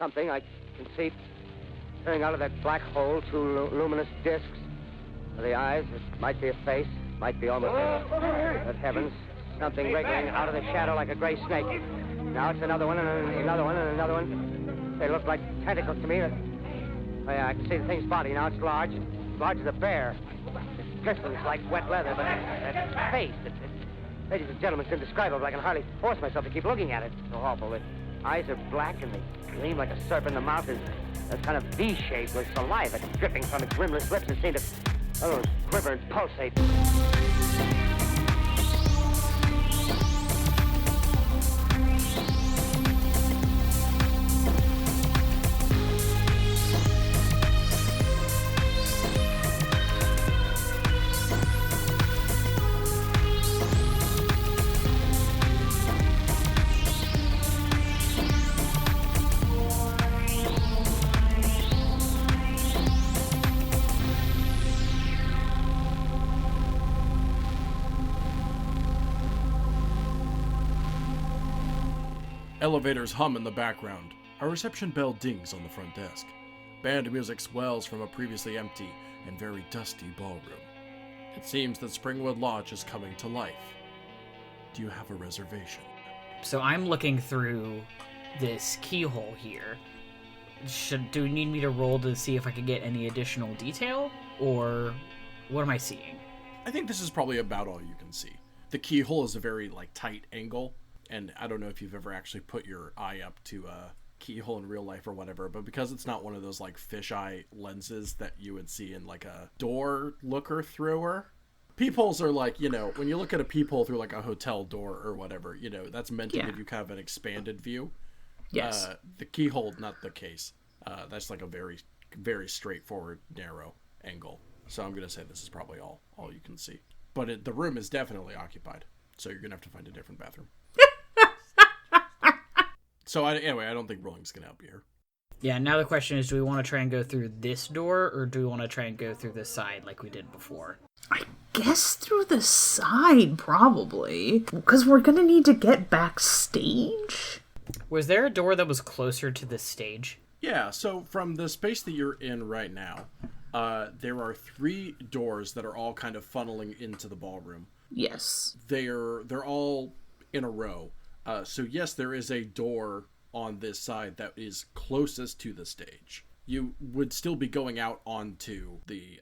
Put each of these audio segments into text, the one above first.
something I can see turning out of that black hole, two luminous discs. The eyes, it might be a face, might be almost but heavens, something wriggling out of the shadow like a gray snake. Now it's another one, and another one, and another one. They look like tentacles to me. Oh, yeah, I can see the thing's body now. It's large as a bear. It glistens like wet leather, but that face, ladies and gentlemen, it's indescribable. I can hardly force myself to keep looking at it. It's so awful. The eyes are black, and they gleam like a serpent. The mouth is a kind of V-shape with saliva dripping from its rimless lips and seem to quiver and pulsate. Elevators hum in the background. A reception bell dings on the front desk. Band music swells from a previously empty and very dusty ballroom. It seems that Springwood Lodge is coming to life. Do you have a reservation? So I'm looking through this keyhole here. Do you need me to roll to see if I can get any additional detail? Or what am I seeing? I think this is probably about all you can see. The keyhole is a very, tight angle. And I don't know if you've ever actually put your eye up to a keyhole in real life or whatever, but because it's not one of those fisheye lenses that you would see in a door looker thrower. Peepholes are when you look at a peephole through a hotel door or whatever, that's meant to give you kind of an expanded view. Yes. The keyhole, not the case. That's a very, very straightforward, narrow angle. So I'm going to say this is probably all you can see. But the room is definitely occupied, so you're going to have to find a different bathroom. So anyway, I don't think rolling's going to help you here. Yeah, now the question is, do we want to try and go through this door, or do we want to try and go through this side like we did before? I guess through the side, probably. Because we're going to need to get backstage. Was there a door that was closer to the stage? Yeah, so from the space that you're in right now, there are 3 doors that are all kind of funneling into the ballroom. Yes. They're all in a row. So yes, there is a door on this side that is closest to the stage. You would still be going out onto the,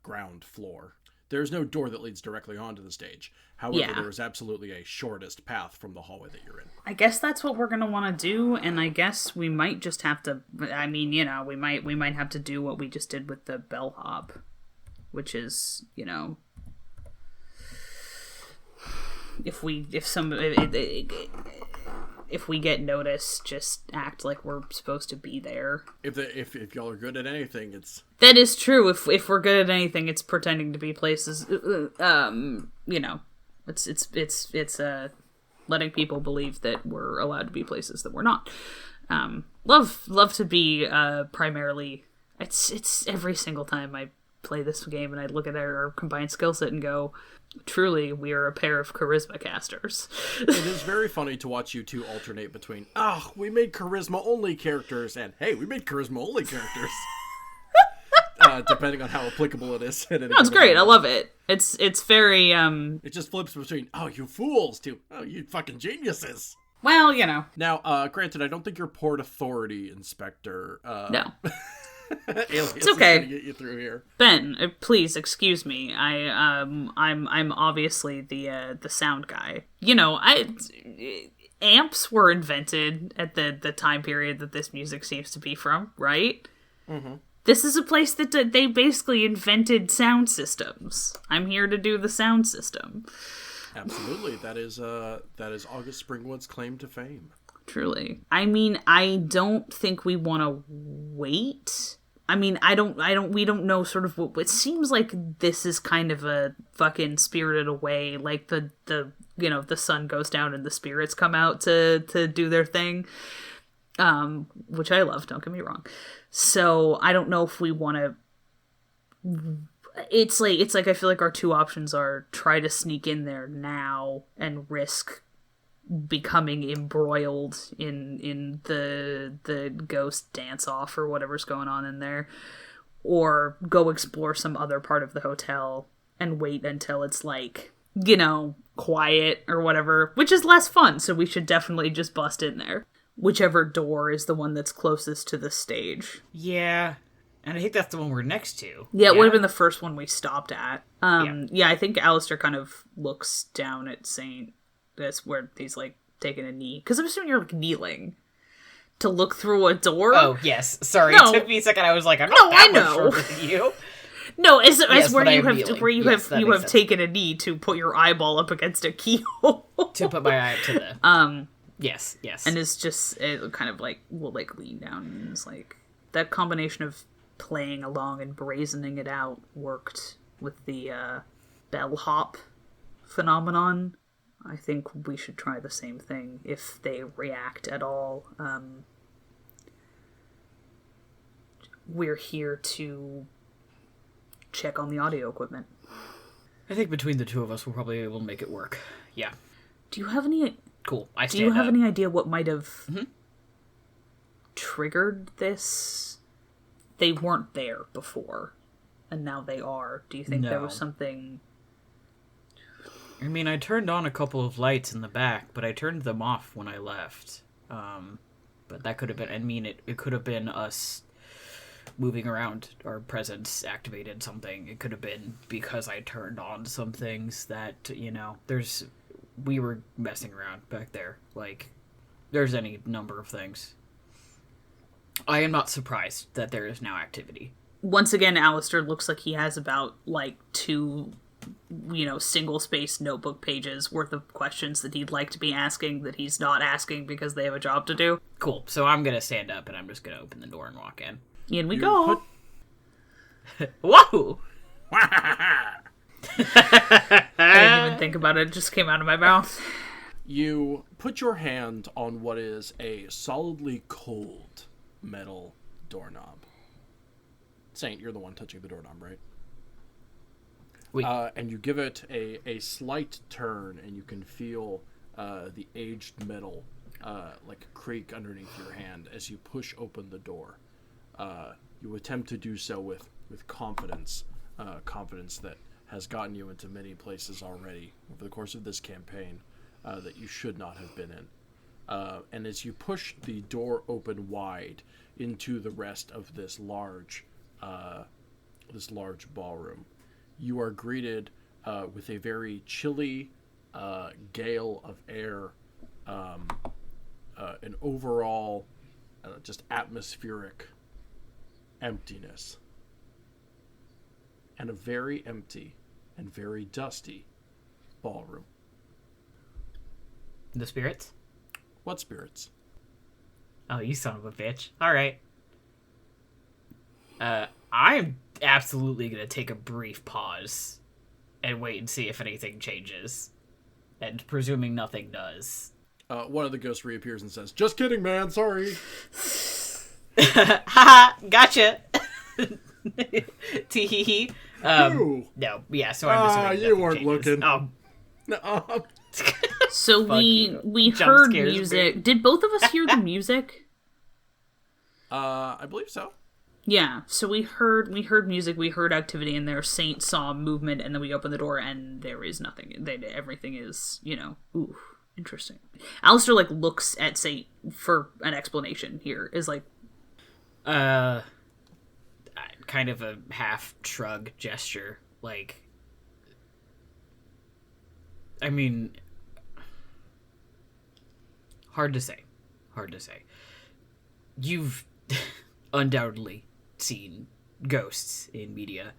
ground floor. There's no door that leads directly onto the stage. However, there is absolutely a shortest path from the hallway that you're in. I guess that's what we're going to want to do, and I guess we might just have to, we might have to do what we just did with the bellhop, which is, if we get noticed, just act like we're supposed to be there. If y'all are good at anything, it's... That is true. If we're good at anything, it's pretending to be places. It's letting people believe that we're allowed to be places that we're not. Love to be primarily. It's every single time I play this game and I look at our combined skill set and go, truly, we are a pair of charisma casters. It is very funny to watch you two alternate between, we made charisma-only characters, and, hey, we made charisma-only characters. Depending on how applicable it is. No, it's great. I love it. It's very, It just flips between, you fools, to, you fucking geniuses. Well, Now, granted, I don't think you're Port Authority Inspector. No. It's okay. Gonna get you through here. Ben, please excuse me. I'm obviously the sound guy. Amps were invented at the time period that this music seems to be from, right? Mm-hmm. This is a place that they basically invented sound systems. I'm here to do the sound system. Absolutely, that is August Springwood's claim to fame. Truly. I don't think we want to wait. We don't know sort of what, it seems like this is kind of a fucking Spirited Away, like the sun goes down and the spirits come out to do their thing. Which I love, don't get me wrong. So I don't know if we want to, it's like, I feel like our two options are try to sneak in there now and risk becoming embroiled in the ghost dance-off or whatever's going on in there, or go explore some other part of the hotel and wait until it's like, quiet or whatever, which is less fun, so we should definitely just bust in there. Whichever door is the one that's closest to the stage. Yeah, and I think that's the one we're next to. Yeah, it would have been the first one we stopped at. Yeah, I think Alistair kind of looks down at Saint. That's where he's, like, taking a knee. Because I'm assuming you're, like, kneeling to look through a door. Oh, yes. Sorry, No. It took me a second. I was like, I'm not that much shorter than you. No, it's Yes, where but you I am have kneeling. where you Yes, that have makes sense. taken a knee to put your eyeball up against a keyhole. To put my eye up to the... Yes. And it's just, it kind of, like, will, like, lean down, and it's like, that combination of playing along and brazening it out worked with the bellhop phenomenon. I think we should try the same thing if they react at all. We're here to check on the audio equipment. I think between the two of us, we'll probably be able to make it work. Yeah. Do you have any... Cool. Do you have any idea what might have triggered this? They weren't there before, and now they are. Do you think there was something... I mean, I turned on a couple of lights in the back, but I turned them off when I left. But that could have been... I mean, it could have been us moving around. Our presence activated something. It could have been because I turned on some things that, we were messing around back there. Like, there's any number of things. I am not surprised that there is now activity. Once again, Alistair looks like he has about, like, 2, single-space notebook pages worth of questions that he'd like to be asking that he's not asking because they have a job to do. Cool. So I'm going to stand up and I'm just going to open the door and walk in. In we go. Whoa! I didn't even think about it. It just came out of my mouth. You put your hand on what is a solidly cold metal doorknob. Saint, you're the one touching the doorknob, right? And you give it a slight turn, and you can feel the aged metal like creak underneath your hand as you push open the door. You attempt to do so with confidence, confidence that has gotten you into many places already over the course of this campaign that you should not have been in. And as you push the door open wide into the rest of this large ballroom, you are greeted with a very chilly gale of air, an overall just atmospheric emptiness, and a very empty and very dusty ballroom. The spirits? What spirits? Oh, you son of a bitch. Alright. I'm absolutely going to take a brief pause and wait and see if anything changes. And presuming nothing does. One of the ghosts reappears and says, "Just kidding, man, sorry." Haha, gotcha. Tee-hee-hee. No, yeah, so I'm assuming you nothing weren't changes. looking. Oh. No. So we Jump heard scares music. me. Did both of us hear the music? I believe so. Yeah, so we heard music, we heard activity in there. Saint saw movement, and then we opened the door, and there is nothing. Everything is, ooh, interesting. Alistair, like, looks at Saint for an explanation here. Is like, kind of a half shrug gesture. Like, I mean, hard to say. You've undoubtedly seen ghosts in media.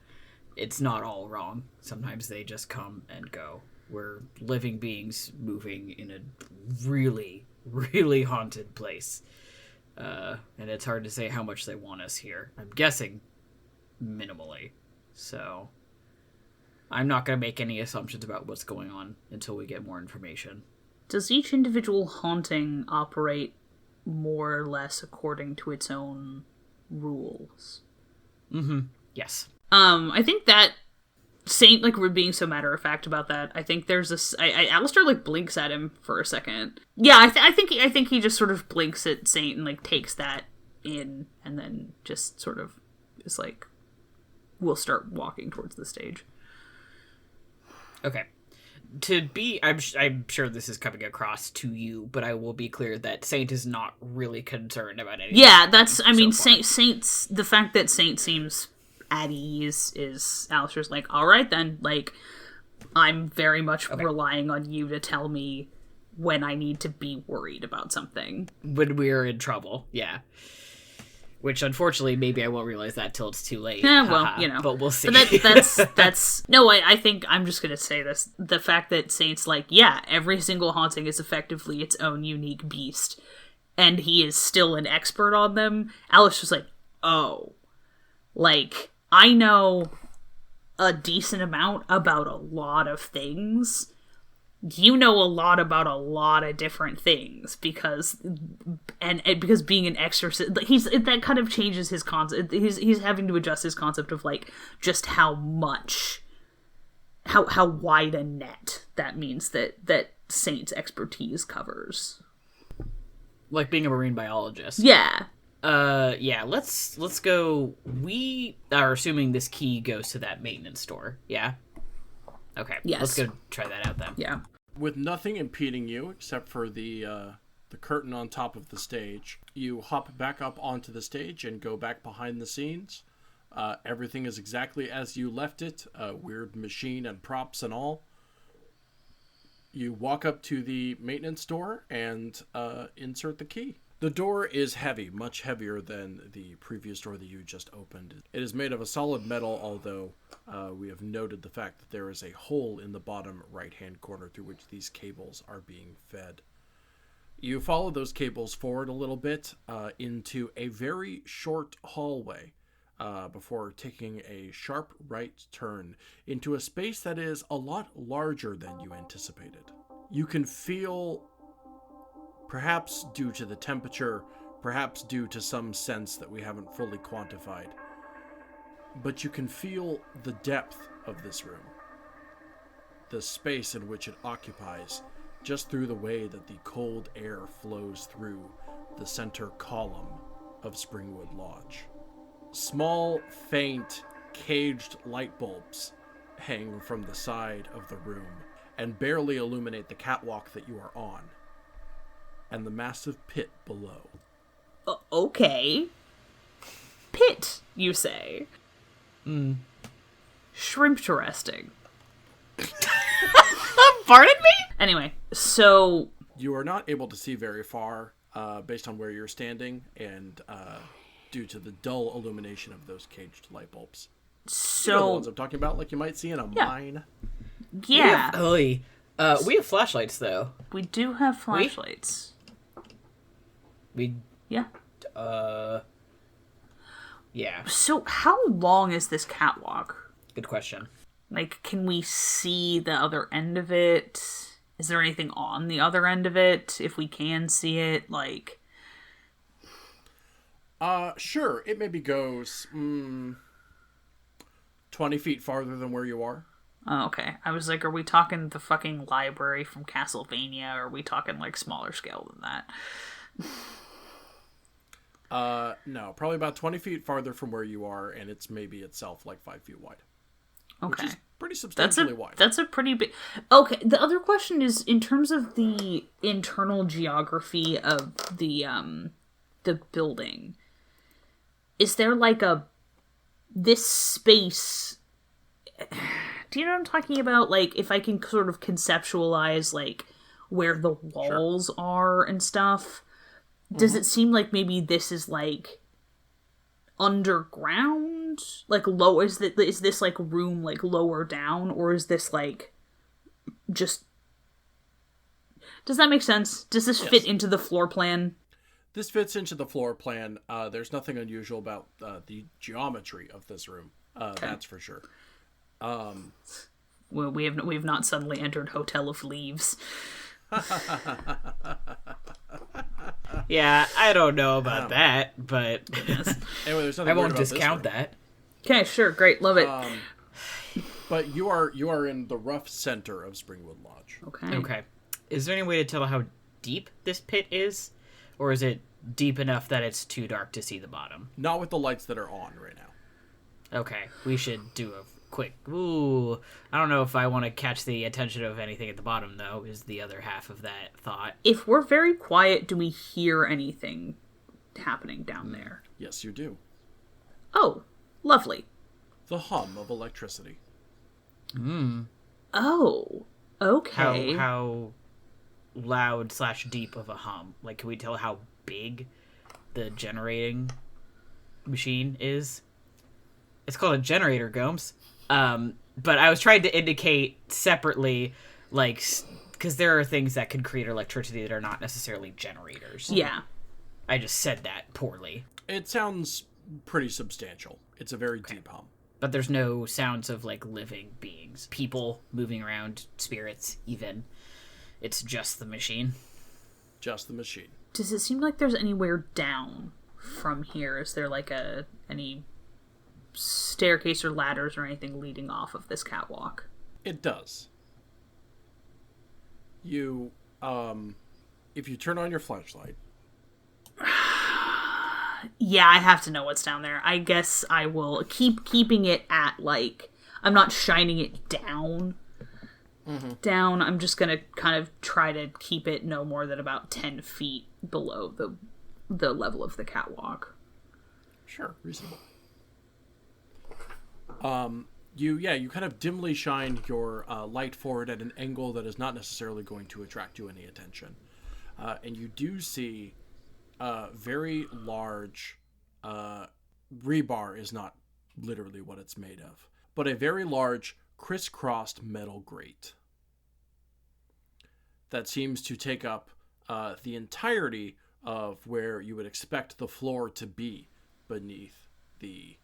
It's not all wrong. Sometimes they just come and go. We're living beings moving in a really, really haunted place. And it's hard to say how much they want us here. I'm guessing minimally. So I'm not going to make any assumptions about what's going on until we get more information. does each individual haunting operate more or less according to its own rules? Mm-hmm. Yes. I think that Saint, like, we're being so matter-of-fact about that. I think there's this... Alistair, like, blinks at him for a second. Yeah, I think he just sort of blinks at Saint and, like, takes that in, and then just sort of is like, we'll start walking towards the stage. Okay. I'm sure this is coming across to you, but I will be clear that Saint is not really concerned about anything. Yeah, that's, I mean, Saint's, the fact that Saint seems at ease is, Alistair's like, all right then, like, I'm very much relying on you to tell me when I need to be worried about something. When we're in trouble, yeah. Which, unfortunately, maybe I won't realize that till it's too late. Yeah, well, you know. But we'll see. But that's... No, I think I'm just going to say this. The fact that Saint's like, yeah, every single haunting is effectively its own unique beast, and he is still an expert on them. Alice was like, oh. Like, I know a decent amount about a lot of things. You know a lot about a lot of different things because being an exorcist, that kind of changes his concept. He's having to adjust his concept of, like, just how wide a net that means that Saint's expertise covers. Like being a marine biologist. Yeah. Yeah, let's go. We are assuming this key goes to that maintenance store. Yeah. Okay. Yes. Let's go try that out then. Yeah. With nothing impeding you except for the curtain on top of the stage, you hop back up onto the stage and go back behind the scenes. Everything is exactly as you left it, weird machine and props and all. You walk up to the maintenance door and insert the key. The door is heavy, much heavier than the previous door that you just opened. It is made of a solid metal, although we have noted the fact that there is a hole in the bottom right-hand corner through which these cables are being fed. You follow those cables forward a little bit into a very short hallway before taking a sharp right turn into a space that is a lot larger than you anticipated. You can feel, perhaps due to the temperature, perhaps due to some sense that we haven't fully quantified, but you can feel the depth of this room, the space in which it occupies, just through the way that the cold air flows through the center column of Springwood Lodge. Small, faint, caged light bulbs hang from the side of the room and barely illuminate the catwalk that you are on, and the massive pit below. Okay. Pit, you say? Shrimp-interesting. Pardon me? Anyway, so... You are not able to see very far based on where you're standing and due to the dull illumination of those caged light bulbs. So... You know the ones I'm talking about, like you might see in a mine. Yeah. We have flashlights, though. We do have flashlights. Yeah. Yeah. So how long is this catwalk? Good question. Like, can we see the other end of it? Is there anything on the other end of it? If we can see it, like... Sure. It maybe goes 20 feet farther than where you are. Oh, okay. I was like, are we talking the fucking library from Castlevania, or are we talking, like, smaller scale than that? No, probably about 20 feet farther from where you are, and it's maybe itself like 5 feet wide. Okay. Which is pretty substantially wide. That's a pretty big... Okay, the other question is, in terms of the internal geography of the building, is there, like, this space... Do you know what I'm talking about? Like, if I can sort of conceptualize, like, where the walls are and stuff... Does it seem like maybe this is, like, underground? Like, low? Is this, like, room, like, lower down? Or is this, like, just... Does that make sense? Does this fit into the floor plan? This fits into the floor plan. There's nothing unusual about the geometry of this room. That's for sure. Well, we have not suddenly entered Hotel of Leaves. Yeah, I don't know about that, but Anyway, there's nothing I won't weird about discount this room. that. Okay, sure, great, love it. But you are in the rough center of Springwood Lodge. Okay. Is there any way to tell how deep this pit is? Or is it deep enough that it's too dark to see the bottom? Not with the lights that are on right now. Okay, we should do a quick... Ooh, I don't know if I want to catch the attention of anything at the bottom, though, is the other half of that thought. If we're very quiet, do we hear anything happening down there? Yes, you do. Oh, lovely. The hum of electricity. Oh, okay. How loud / deep of a hum? Like, can we tell how big the generating machine is? It's called a generator, Gomes. But I was trying to indicate separately, like, because there are things that can create electricity that are not necessarily generators. Yeah. I just said that poorly. It sounds pretty substantial. It's a very deep hum. But there's no sounds of, like, living beings. People moving around, spirits, even. It's just the machine. Just the machine. Does it seem like there's anywhere down from here? Is there, like, any staircase or ladders or anything leading off of this catwalk? It does. You, if you turn on your flashlight... Yeah, I have to know what's down there. I guess I will keeping it at, like, I'm not shining it down. Down. I'm just gonna kind of try to keep it no more than about 10 feet below the level of the catwalk. Sure, reasonable. You kind of dimly shine your light forward at an angle that is not necessarily going to attract you any attention. And you do see very large rebar is not literally what it's made of, but a very large crisscrossed metal grate that seems to take up the entirety of where you would expect the floor to be beneath the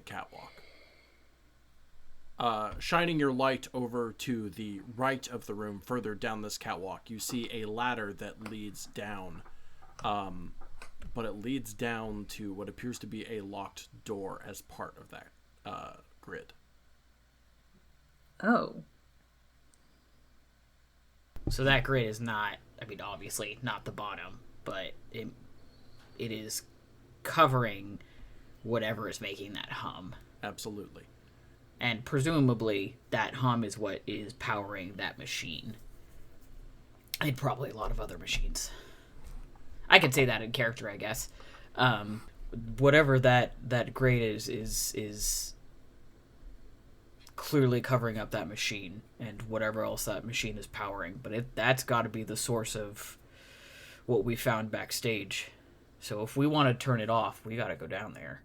catwalk. Shining your light over to the right of the room, further down this catwalk, you see a ladder that leads down, but it leads down to what appears to be a locked door as part of that grid. Oh. So that grid is not, I mean, obviously not the bottom, but it is covering whatever is making that hum. Absolutely. And presumably that hum is what is powering that machine. And probably a lot of other machines. I could say that in character, I guess. Whatever that grate is clearly covering up that machine and whatever else that machine is powering. But that's got to be the source of what we found backstage. So if we want to turn it off, we got to go down there.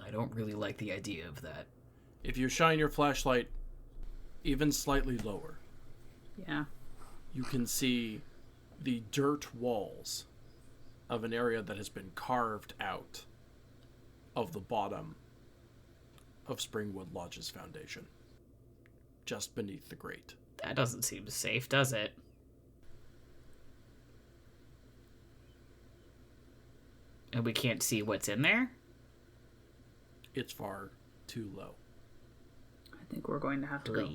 I don't really like the idea of that. If you shine your flashlight even slightly lower, Yeah. you can see the dirt walls of an area that has been carved out of the bottom of Springwood Lodge's foundation, just beneath the grate. That doesn't seem safe, does it? And we can't see what's in there? It's far too low. I think we're going to have to go.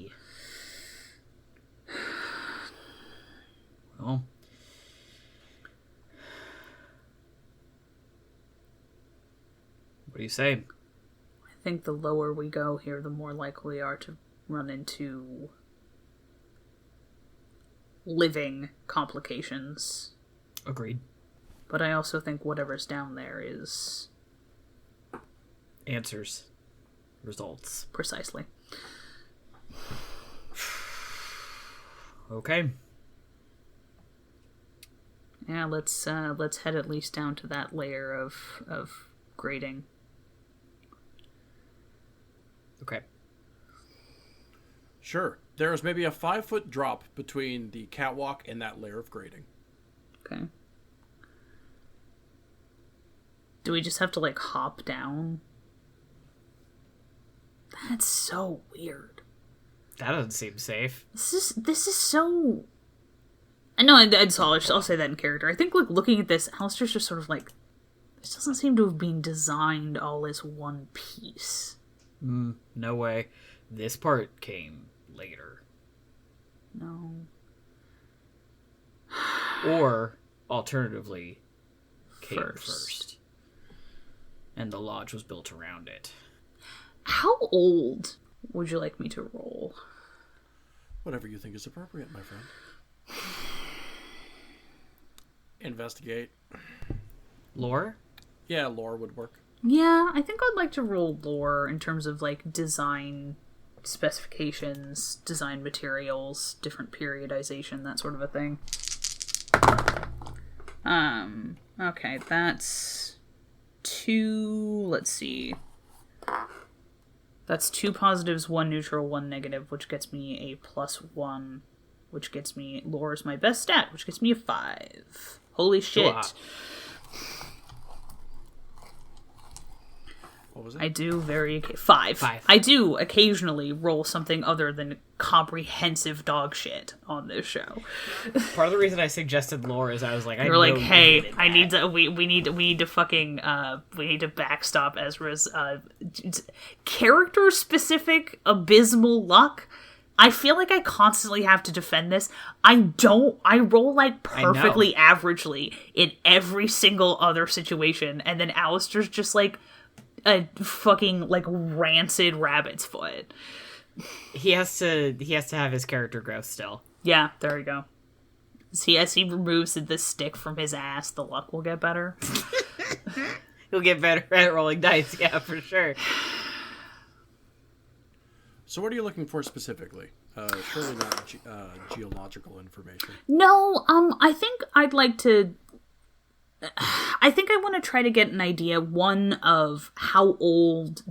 Well, what do you say? I think the lower we go here, the more likely we are to run into living complications. Agreed. But I also think whatever's down there is... Answers. Results. Precisely. Okay. Yeah, let's head at least down to that layer of grating. Okay. Sure. There is maybe a 5-foot drop between the catwalk and that layer of grating. Okay. Do we just have to, like, hop down? That's so weird. That doesn't seem safe. This is so... I know, I'll say that in character. I think, like, looking at this, Alistair's just sort of like, This doesn't seem to have been designed all as one piece. No way. This part came later. No. Or, alternatively, came first. And the lodge was built around it. How old would you like me to roll? Whatever you think is appropriate, my friend. Investigate. Lore? Yeah, lore would work. Yeah, I think I'd like to roll lore in terms of, like, design specifications, design materials, different periodization, that sort of a thing. Okay, that's 2, let's see. That's 2 positives, 1 neutral, 1 negative, which gets me a +1, which gets me, lore is my best stat, which gets me a 5. Holy shit. Wow. What was it? I do 5. I do occasionally roll something other than comprehensive dog shit on this show. Part of the reason I suggested lore is I was like, You're like, hey, I need to. We need to fucking. We need to backstop Ezra's character specific abysmal luck. I feel like I constantly have to defend this. I roll like perfectly averagely in every single other situation, and then Alistair's just like a fucking like rancid rabbit's foot. He has to have his character growth still. Yeah, there we go. See, as he removes the stick from his ass, the luck will get better. He'll get better at rolling dice, yeah, for sure. So what are you looking for specifically? Surely not geological information. No, I think I'd like to... I think I want to try to get an idea, one, of how old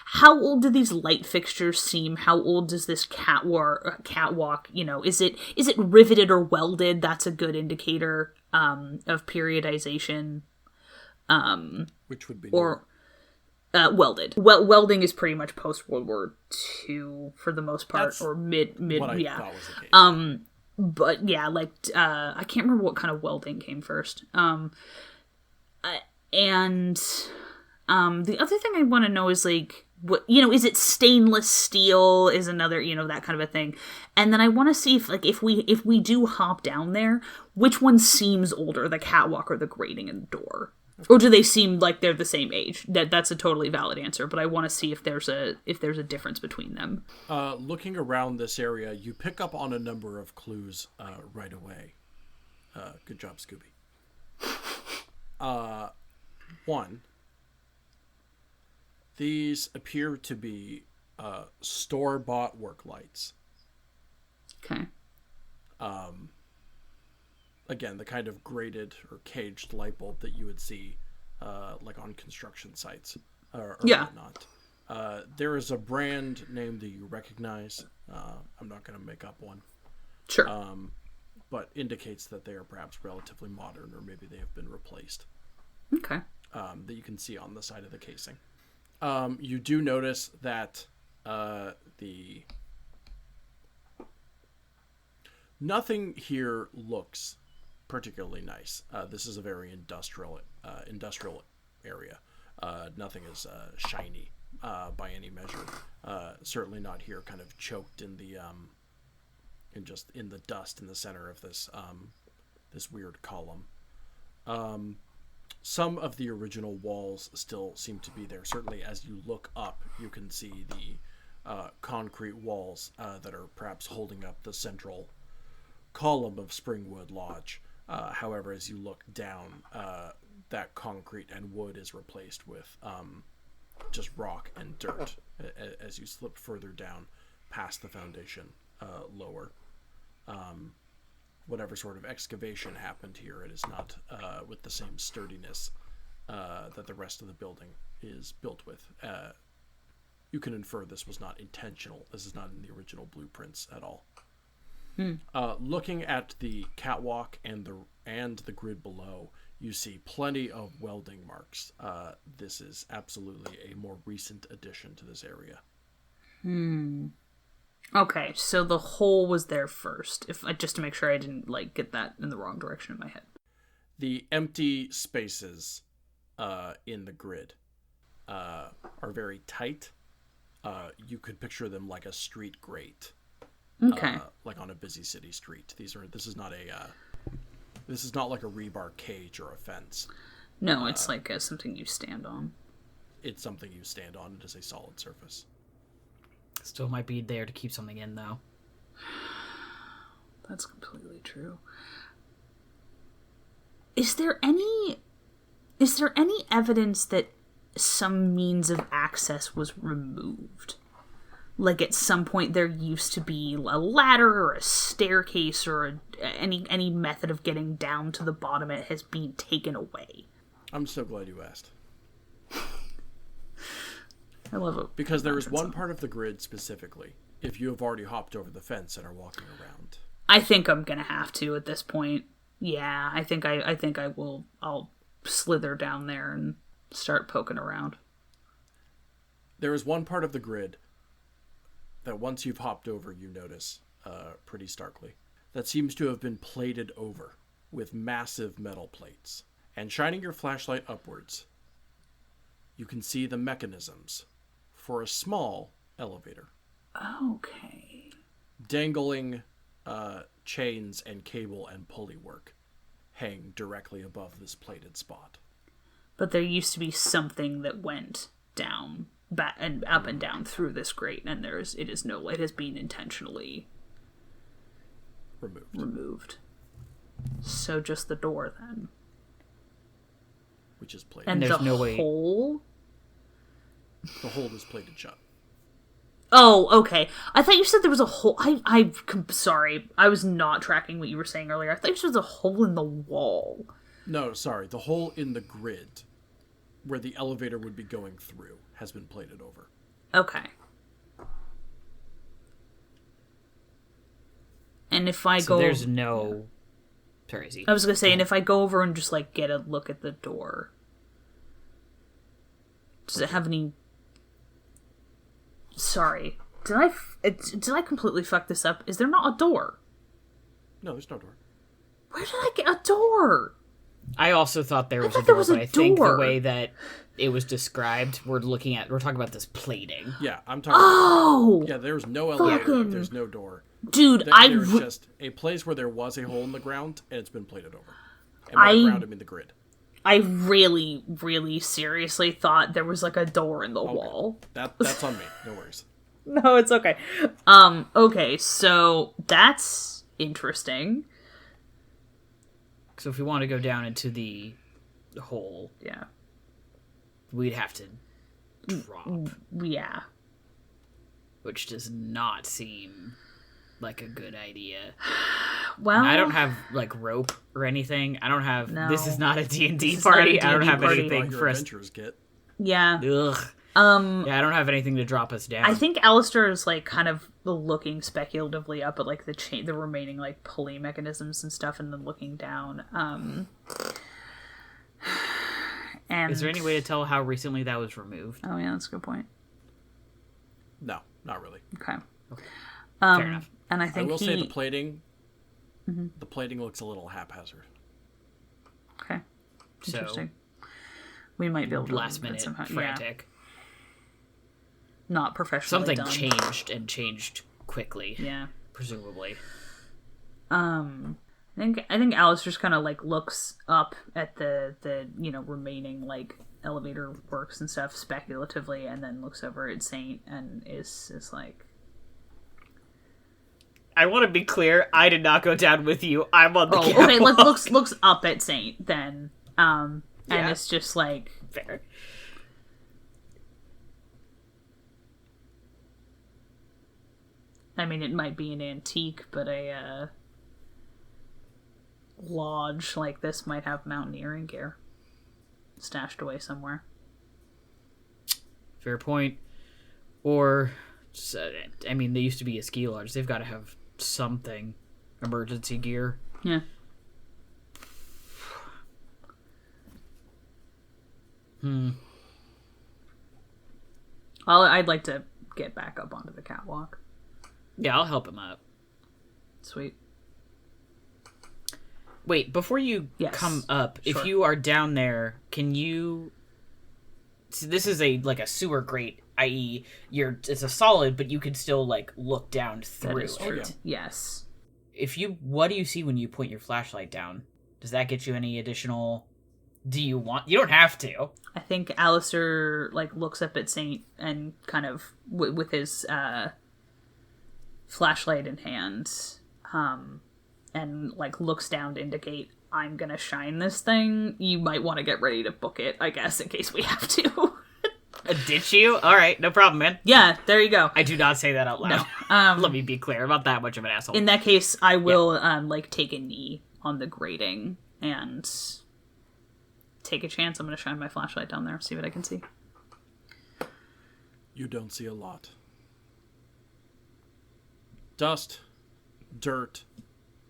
how old do these light fixtures seem? How old does this catwalk, you know, is it riveted or welded? That's a good indicator of periodization. Which would be welded. Welding is pretty much post World War II for the most part. That's or mid what yeah. I thought was the case. But yeah, like I can't remember what kind of welding came first. And the other thing I want to know is like, what, you know, is it stainless steel? Is another, you know, that kind of a thing. And then I want to see if we do hop down there, which one seems older, the catwalk or the grating in the door, or do they seem like they're the same age? That's a totally valid answer, but I want to see if there's a difference between them. Looking around this area, you pick up on a number of clues right away. Good job, Scooby. One, these appear to be store-bought work lights. Okay. Again, the kind of grated or caged light bulb that you would see like on construction sites or whatnot. There is a brand name that you recognize. I'm not going to make up one. Sure. But indicates that they are perhaps relatively modern, or maybe they have been replaced. Okay. That you can see on the side of the casing. You do notice that nothing here looks particularly nice. This is a very industrial area. Nothing is shiny by any measure. Certainly not here, kind of choked in the in the dust in the center of this this weird column. Some of the original walls still seem to be there. Certainly, as you look up, you can see the concrete walls that are perhaps holding up the central column of Springwood Lodge. However, as you look down, that concrete and wood is replaced with just rock and dirt as you slip further down past the foundation lower. Whatever sort of excavation happened here, it is not with the same sturdiness that the rest of the building is built with. You can infer this was not intentional. This is not in the original blueprints at all. Looking at the catwalk and the grid below, you see plenty of welding marks. This is absolutely a more recent addition to this area. Okay, so the hole was there first. Just to make sure I didn't get that in the wrong direction in my head. The empty spaces in the grid are very tight. You could picture them like a street grate. Okay. Like on a busy city street. This is not like a rebar cage or a fence. No, it's like something you stand on. It's something you stand on. It is a solid surface. Still might be there to keep something in, though. That's completely true. Is there any evidence that some means of access was removed? Like at some point there used to be a ladder or a staircase or any method of getting down to the bottom. It has been taken away. I'm so glad you asked. I love it. Because there is one part of the grid specifically, if you have already hopped over the fence and are walking around. I think I'm gonna have to at this point. Yeah, I think I will. I'll slither down there and start poking around. There is one part of the grid that once you've hopped over, you notice pretty starkly. That seems to have been plated over with massive metal plates. And shining your flashlight upwards, you can see the mechanisms for a small elevator. Okay. Dangling chains and cable and pulley work hang directly above this plated spot. But there used to be something that went down, and up and down through this grate, and it has been intentionally removed. So just the door then. Which is plated. And there's the no way. hole? The hole is plated shut. Oh, okay. I thought you said there was a hole. Sorry. I was not tracking what you were saying earlier. I thought you said there was a hole in the wall. No, sorry. The hole in the grid where the elevator would be going through has been plated over. Okay. And if I go... there's no... Sorry, Z. I was going to say, and if I go over and just, like, get a look at the door... Does it have any... Sorry. Did I completely fuck this up? Is there not a door? No, there's no door. Where did I get a door? I also thought there was a there door, was a but I think the door. way that it was described, we're talking about this plating. Yeah, I'm talking Oh! Yeah, there's no elevator. Fucking- There's no door. Dude, There's just a place where there was a hole in the ground, and it's been plated over. And by the ground, I mean the grid. I really, really seriously thought there was, like, a door in the wall. That's on me. No worries. No, it's okay. Okay, so that's interesting. So if we want to go down into the hole, Yeah. we'd have to drop, Yeah. which does not seem like a good idea. Well, And I don't have like rope or anything. I don't have. No. This is not a D&D This is not a party. I don't D&D have party. anything All your for us. adventurers get. Yeah. Ugh. Yeah, I don't have anything to drop us down. I think Alistair is like kind of looking speculatively up at like the remaining like pulley mechanisms and stuff, and then looking down. And Is there any way to tell how recently that was removed? Oh yeah, that's a good point. No, not really. Okay. Fair enough. And I I think will say the plating. The plating looks a little haphazard. Okay. So, Interesting. We might be able to last remove it minute, somehow. frantic. Yeah. Not professionally Something done. changed quickly. Yeah. Presumably. I think Alice kind of like looks up at the remaining like elevator works and stuff speculatively, and then looks over at Saint and is like, I want to be clear. I did not go down with you. I'm on the okay, catwalk. looks up at Saint then, and Yeah. it's just like, Fair. I mean, it might be an antique, but a lodge like this might have mountaineering gear stashed away somewhere. Fair point. Or, I mean, they used to be a ski lodge. They've got to have something. Emergency gear. Yeah. I'd like to get back up onto the catwalk. Yeah, I'll help him up. Sweet. Wait, before you come up, Sure. if you are down there, can you... So this is a sewer grate, i.e., it's a solid, but you can still look down through. That is true. yeah. Yes. What do you see when you point your flashlight down? Does that get you any additional? You don't have to. I think Alistair looks up at Saint and kind of with his flashlight in hand, and looks down to indicate, I'm gonna shine this thing. You might want to get ready to book it, I guess, in case we have to. Did you? All right, no problem, man. Yeah, there you go. I do not say that out loud. No. Let me be clear about that much of an asshole. In that case, I will take a knee on the grating and take a chance. I'm gonna shine my flashlight down there, see what I can see. You don't see a lot. Dust, dirt,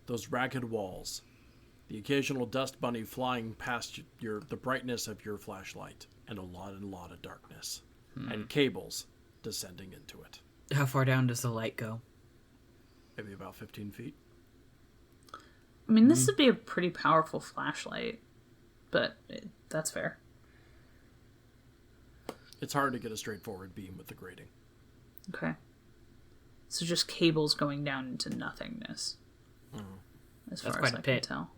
those ragged walls, the occasional dust bunny flying past the brightness of your flashlight, and a lot of darkness, and cables descending into it. How far down does the light go? Maybe about 15 feet. I mean, this would be a pretty powerful flashlight, but that's fair. It's hard to get a straightforward beam with the grating. Okay. So just cables going down into nothingness. As far That's as quite I a can pit. tell.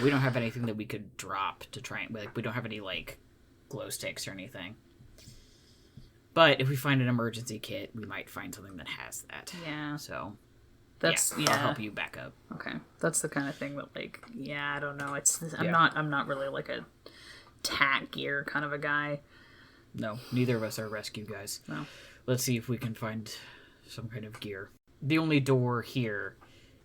We don't have anything that we could drop to try and... we don't have any, glow sticks or anything. But if we find an emergency kit, we might find something that has that. Yeah. So... That's I'll help you back up. Okay, that's the kind of thing that I don't know. I'm not really a tack gear kind of a guy. No, neither of us are rescue guys. No. Let's see if we can find some kind of gear. The only door here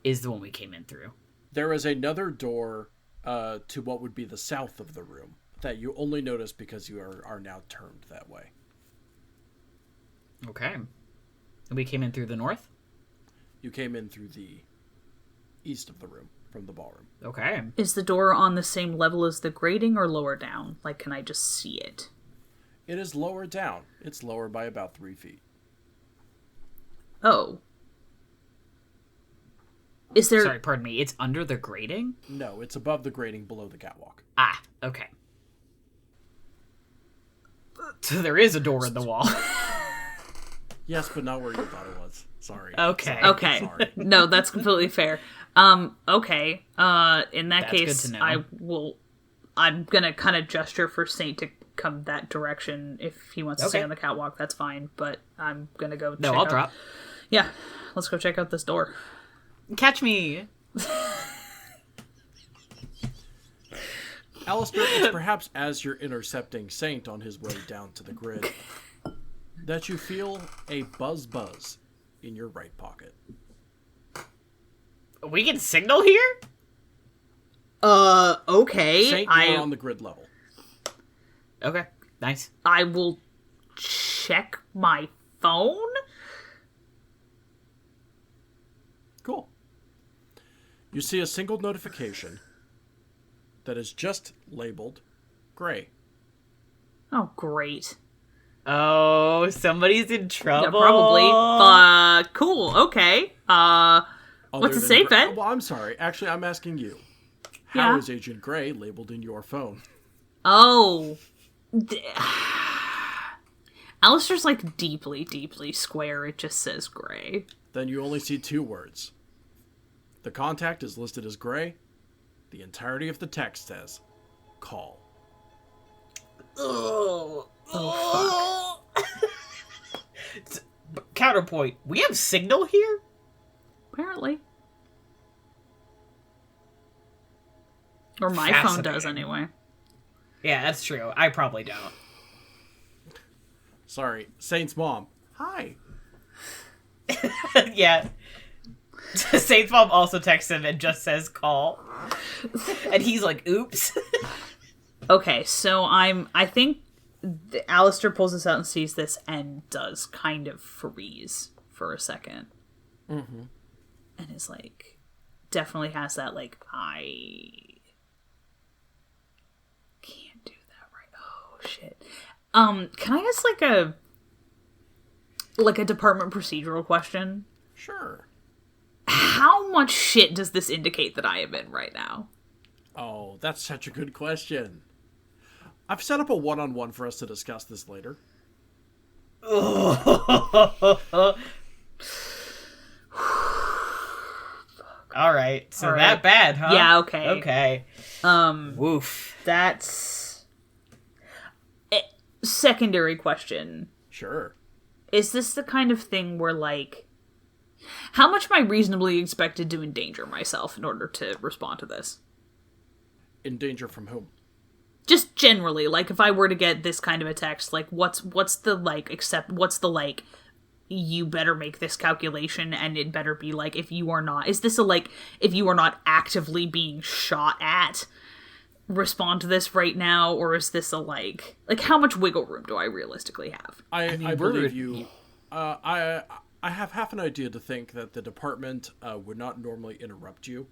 is the one we came in through. There is another door to what would be the south of the room that you only notice because you are now turned that way. Okay. And we came in through the north? You came in through the east of the room, from the ballroom. Okay. Is the door on the same level as the grating or lower down? Can I just see it? It is lower down. It's lower by about 3 feet. Oh. Is there... Sorry, pardon me. It's under the grating? No, it's above the grating below the catwalk. Ah, okay. So there is a door in the wall. Yes, but not where you thought it was. Sorry. Okay. Sorry. Okay. Sorry. No, that's completely fair. Okay. In that That's case, good to know. I'm gonna kind of gesture for Saint to come that direction. If he wants to stay Okay. on the catwalk, that's fine. But I'm gonna go No, check I'll out... drop. Yeah. Let's go check out this door. Catch me! Alistair, it's perhaps as you're intercepting Saint on his way down to the grid that you feel a buzz in your right pocket. We can signal here? Okay. Saint, you're on the grid level. Okay, nice. I will check my phone. Cool. You see a single notification that is just labeled gray. Oh, great. Oh, somebody's in trouble. Yeah, probably. Cool. Okay. What's it say, Ben? Well, I'm sorry. Actually, I'm asking you. Yeah. How is Agent Gray labeled in your phone? Oh. Alistair's deeply, deeply square. It just says gray. Then you only see 2 words. The contact is listed as gray. The entirety of the text says, call. Oh, fuck. Counterpoint. We have signal here? Apparently. Or my phone does, Fascinating. anyway. Yeah, that's true. I probably don't. Sorry, Saint's mom. Hi. Yeah. Saint's mom also texts him and just says call. And he's like, oops. Okay, so I think Alistair pulls this out and sees this and does kind of freeze for a second. Mm-hmm. And is definitely has that I can't do that right. Oh shit. Can I ask a department procedural question? Sure. how much shit does this indicate that I am in right now? Oh, that's such a good question. I've set up a one-on-one for us to discuss this later. All right, so All right. that bad, huh? Yeah, okay. Okay. Woof. That's... Secondary question. Sure. Is this the kind of thing where, like... How much am I reasonably expected to endanger myself in order to respond to this? In danger from whom? Just generally, like, if I were to get this kind of a text, like, what's the, like, you better make this calculation, and it better be, like, if you are not... Is this a, like, if you are not actively being shot at, respond to this right now, or is this a, like, how much wiggle room do I realistically have? I believe you... I have half an idea to think that the department would not normally interrupt you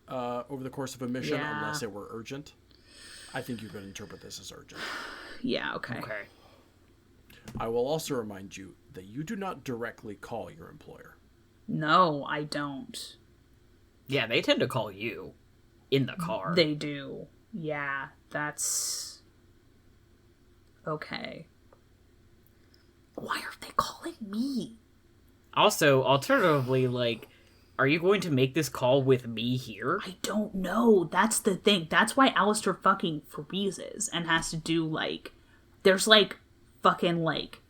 over the course of a mission unless it were urgent. I think you could interpret this as urgent. Yeah, okay. I will also remind you that you do not directly call your employer. No, I don't. Yeah, they tend to call you in the car. They do. Yeah, that's... Okay. Why aren't they calling me? Also, alternatively, like, are you going to make this call with me here? I don't know. That's the thing. That's why Alistair fucking freezes and has to do, like... There's, like, fucking, like...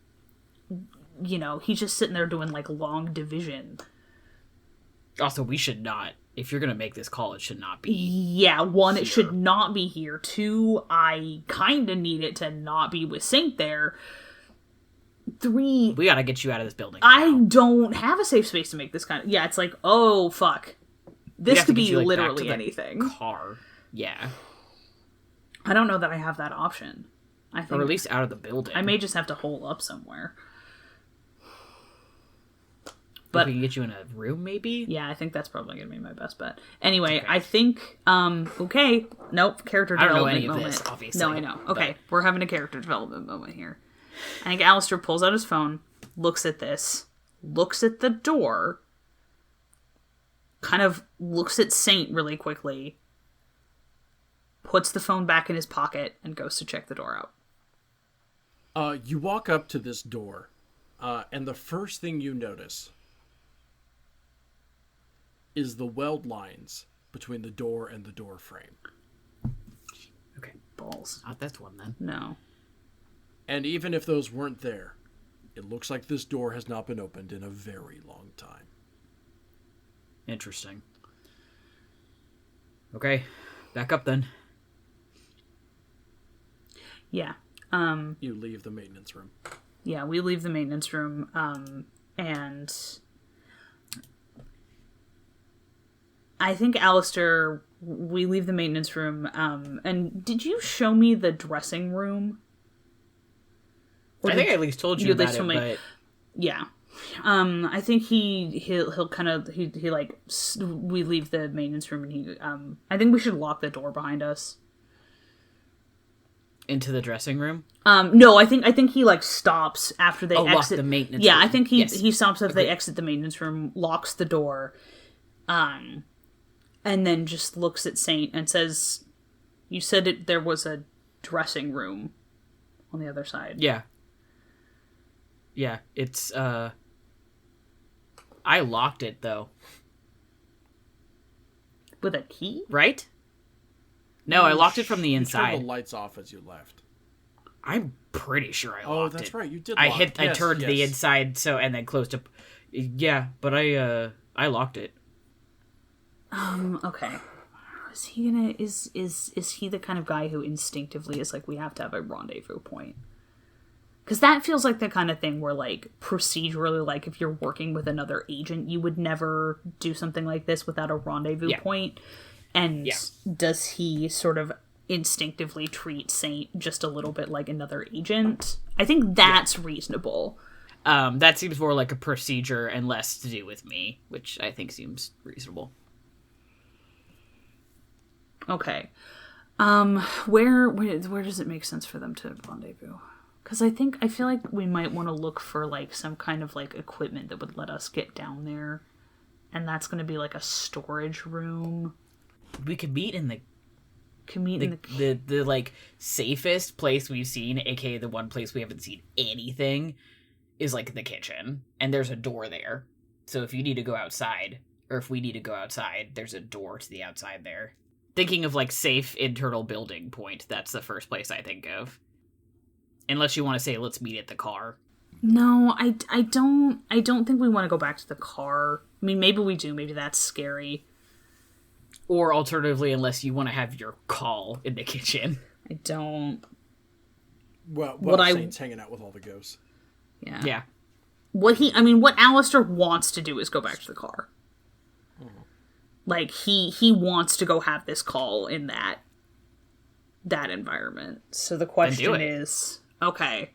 You know, he's just sitting there doing, like, long division. Also, we should not... If you're going to make this call, it should not be Yeah, one, here. It should not be here. Two, I kind of need it to not be with Sync there. Three... We gotta get you out of this building. I don't have a safe space to make this kind of... Yeah, it's like, oh, fuck. This could be literally anything. Car. Yeah. I don't know that I have that option. I think, or at least out of the building. I may just have to hole up somewhere. But we can get you in a room, maybe? Yeah, I think that's probably going to be my best bet. Anyway, okay. I think... okay. Nope. Character development I don't know any moment. Of this, obviously. No, I know. Okay, we're having a character development moment here. I think Alistair pulls out his phone, looks at this, looks at the door, kind of looks at Saint really quickly, puts the phone back in his pocket, and goes to check the door out. You walk up to this door, and the first thing you notice is the weld lines between the door and the door frame. Okay. Balls. Not this one, then. No. And even if those weren't there, it looks like this door has not been opened in a very long time. Interesting. Okay. Back up, then. Yeah. You leave the maintenance room. Yeah, we leave the maintenance room, and... I think, Alistair, we leave the maintenance room, and did you show me the dressing room? I think I at least told you about it, but... Yeah. I think he'll kind of, we leave the maintenance room, and I think we should lock the door behind us. Into the dressing room? No, I think he, stops after they exit. Lock the maintenance room. room. I think he stops after they exit the maintenance room, locks the door, and then just looks at Saint and says, you said there was a dressing room on the other side. Yeah. Yeah, it's, I locked it, though. With a key? Right? No, I locked it from the inside. You turned the lights off as you left. I'm pretty sure I locked it. Oh, that's right, you did lock it. I turned the inside, and then closed up. Yeah, but I locked it. Okay. Is he gonna... Is he the kind of guy who instinctively is like, we have to have a rendezvous point? Because that feels like the kind of thing where, procedurally, if you're working with another agent, you would never do something like this without a rendezvous point. And does he sort of instinctively treat Saint just a little bit like another agent? I think that's reasonable. That seems more like a procedure and less to do with me, which I think seems reasonable. Okay. Where does it make sense for them to rendezvous? Because I feel like we might want to look for, some kind of, equipment that would let us get down there and that's going to be like a storage room. We could meet in the the like safest place we've seen, aka the one place we haven't seen anything, is like the kitchen, and there's a door there. So if you need to go outside, or if we need to go outside, there's a door to the outside there. Thinking of like safe internal building point, that's the first place I think of. Unless you want to say let's meet at the car. No, I don't think we want to go back to the car. I mean, maybe we do. Maybe that's scary. Or alternatively, unless you want to have your call in the kitchen. I don't. Well, Saint's hanging out with all the ghosts. Yeah. Yeah. What Alistair wants to do is go back to the car. Like, he wants to go have this call in that environment. So the question is, okay,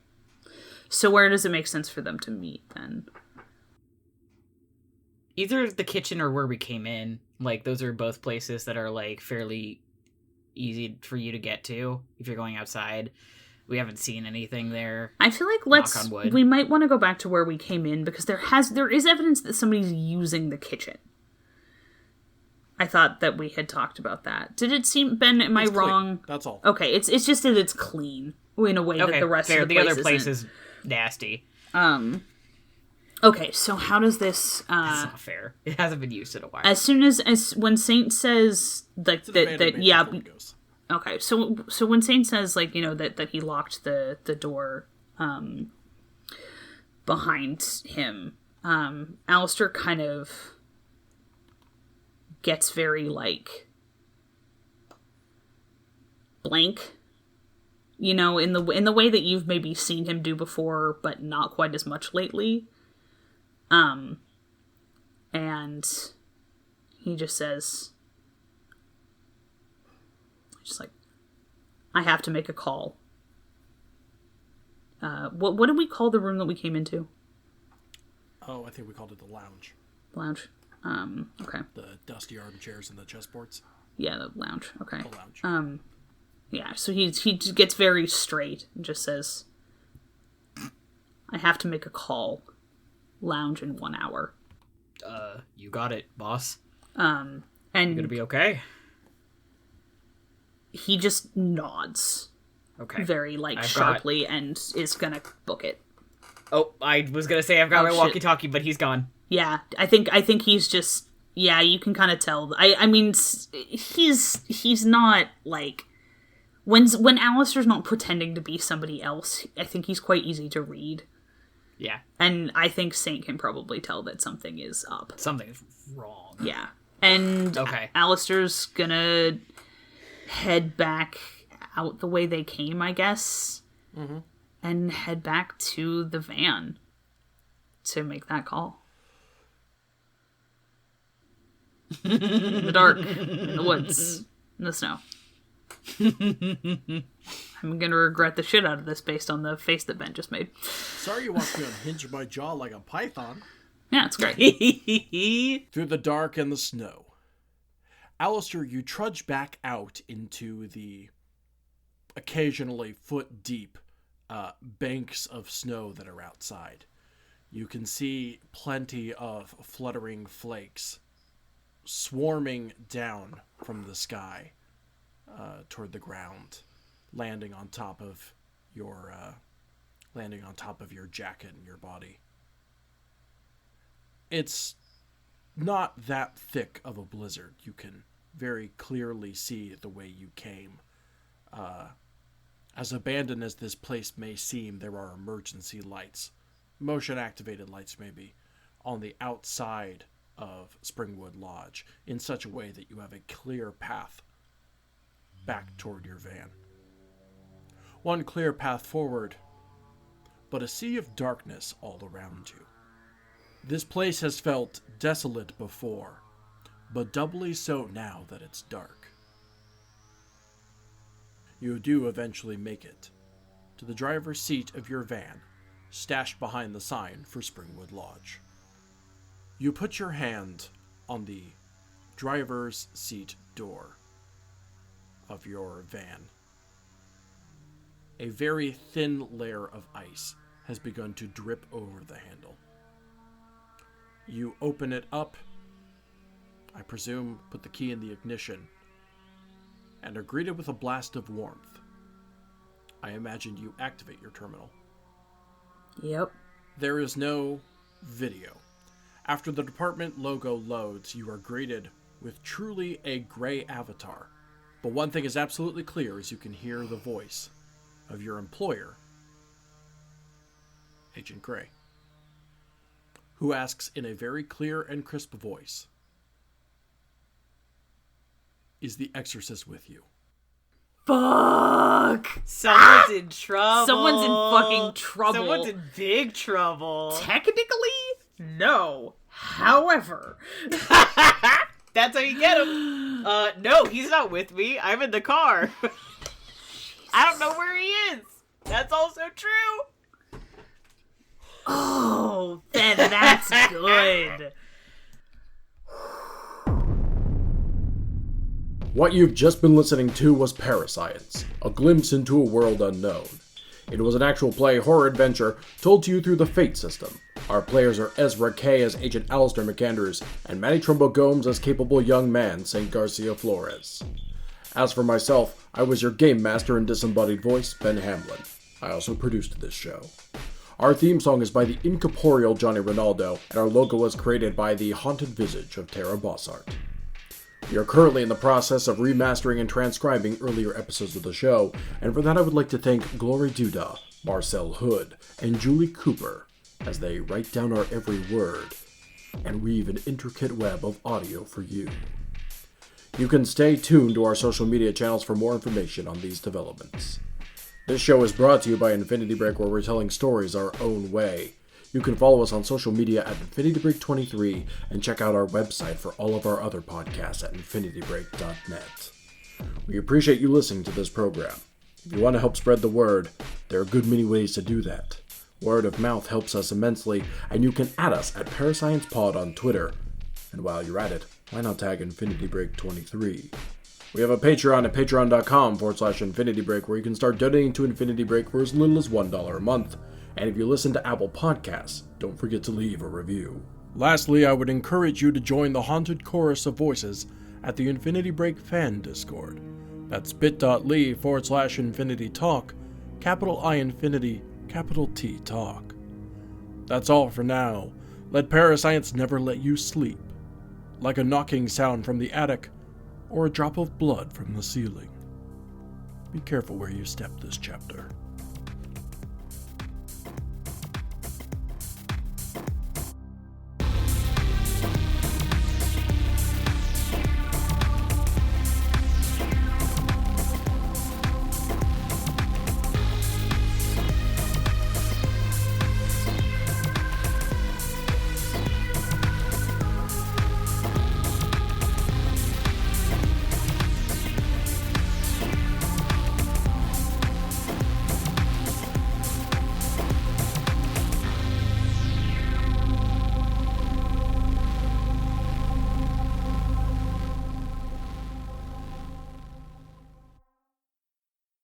so where does it make sense for them to meet then? Either the kitchen or where we came in. Like, those are both places that are, like, fairly easy for you to get to if you're going outside. We haven't seen anything there. I feel like we might want to go back to where we came in, because there is evidence that somebody's using the kitchen. I thought that we had talked about that. Did it seem, Ben, am I wrong? That's all. Okay, it's just that it's clean in a way that the rest of the other place is nasty. Okay, so how does this... That's not fair. It hasn't been used in a while. As soon as when Saint says okay, so when Saint says, like, you know, that he locked the door behind him, Alistair kind of gets very, like, blank, you know, in the way that you've maybe seen him do before, but not quite as much lately. And he just says, I have to make a call. What did we call the room that we came into? Oh, I think we called it the lounge. Lounge. Okay. The dusty armchairs and the chessboards. Yeah, the lounge. Okay. The lounge. Yeah, so he gets very straight and just says, I have to make a call. Lounge in 1 hour. You got it, boss. And you gonna be okay? He just nods. Okay. Very, like, sharply and is gonna book it. Oh, I was gonna say I've got my walkie-talkie, but he's gone. Yeah, I think he's just... Yeah, you can kind of tell. I mean, he's not, like... When Alistair's not pretending to be somebody else, I think he's quite easy to read. Yeah. And I think Saint can probably tell that something is up. Something's wrong. Yeah. And Alistair's gonna head back out the way they came, I guess. Mm-hmm. And head back to the van to make that call. In the dark, in the woods, in the snow. I'm gonna regret the shit out of this based on the face that Ben just made. Sorry you watched me unhinge my jaw like a python. Yeah, it's great. Through the dark and the snow. Alistair, you trudge back out into the occasionally foot-deep banks of snow that are outside. You can see plenty of fluttering flakes swarming down from the sky toward the ground, landing on top of your jacket and your body. It's not that thick of a blizzard. You can very clearly see the way you came. As abandoned as this place may seem, there are emergency lights, motion-activated lights maybe, on the outside of Springwood Lodge, in such a way that you have a clear path back toward your van. One clear path forward, but a sea of darkness all around you. This place has felt desolate before, but doubly so now that it's dark. You do eventually make it to the driver's seat of your van, stashed behind the sign for Springwood Lodge. You put your hand on the driver's seat door of your van. A very thin layer of ice has begun to drip over the handle. You open it up I presume, put the key in the ignition, and are greeted with a blast of warmth. I imagine you activate your terminal. Yep. There is no video. After the department logo loads, you are greeted with truly a gray avatar. But one thing is absolutely clear is you can hear the voice of your employer, Agent Gray, who asks in a very clear and crisp voice, "Is the exorcist with you?" Fuck! Someone's in trouble. Someone's in fucking trouble. Someone's in big trouble. Technically, no. However, That's how you get him. No, he's not with me. I'm in the car. I don't know where he is. That's also true. oh, then that's good. What you've just been listening to was ParaScience, a glimpse into a world unknown. It was an actual play horror adventure told to you through the Fate system. Our players are Ezra Kaye as Agent Alister McAndrews and Matty Trumbo-Gomes as capable young man St. Garcia Flores. As for myself, I was your game master and disembodied voice, Ben Hamlin. I also produced this show. Our theme song is by the incorporeal Johnny Rinaldo, and our logo was created by the haunted visage of Terra Bosart. We are currently in the process of remastering and transcribing earlier episodes of the show, and for that I would like to thank Glory Duda, Marcel Hood, and Julie Cooper, as they write down our every word and weave an intricate web of audio for you. You can stay tuned to our social media channels for more information on these developments. This show is brought to you by Infinity Break, where we're telling stories our own way. You can follow us on social media at InfinityBreak23 and check out our website for all of our other podcasts at InfinityBreak.net. We appreciate you listening to this program. If you want to help spread the word, there are a good many ways to do that. Word of mouth helps us immensely, and you can add us at ParaSciencePod on Twitter. And while you're at it, why not tag InfinityBreak23? We have a Patreon at patreon.com/InfinityBreak, where you can start donating to Infinity Break for as little as $1 a month. And if you listen to Apple Podcasts, don't forget to leave a review. Lastly, I would encourage you to join the haunted chorus of voices at the Infinity Break fan Discord. That's bit.ly/InfinityTalk, capital I Infinity, capital T Talk. That's all for now. Let ParaScience never let you sleep. Like a knocking sound from the attic, or a drop of blood from the ceiling. Be careful where you step this chapter.